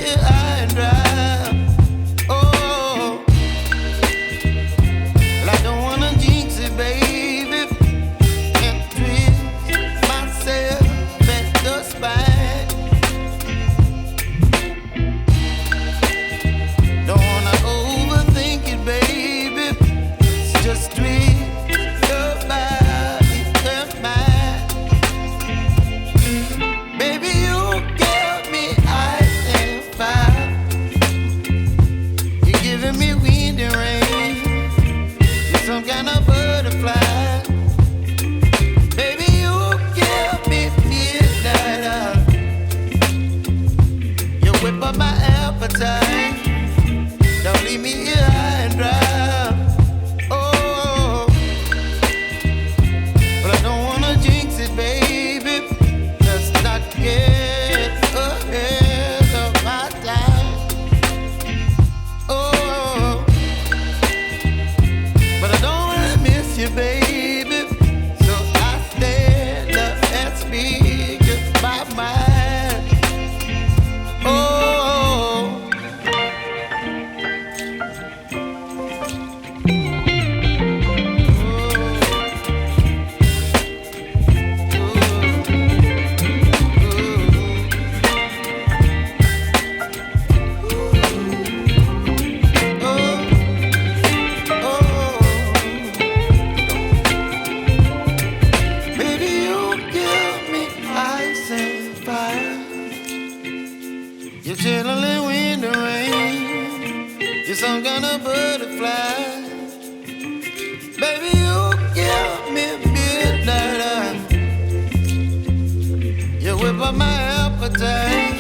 here high and dry. Oh, well, I don't wanna jinx it, baby, and twist myself at the spine. Don't wanna overthink it, baby. It's just twist your body and mine. Baby, you give me ice and fire. You're giving me wind and rain. You're some kind of butterfly. Baby, you give me midnight. You whip up my appetite. Don't leave me here high and dry. Oh, but I don't wanna jinx it, baby. Let's not get ahead of my time. Oh, but I don't wanna miss you, baby. So I stand up and speak my mind. Oh. You're chilling wind and rain. You're some kind of butterfly. Baby, you give me midnight. You whip up my appetite.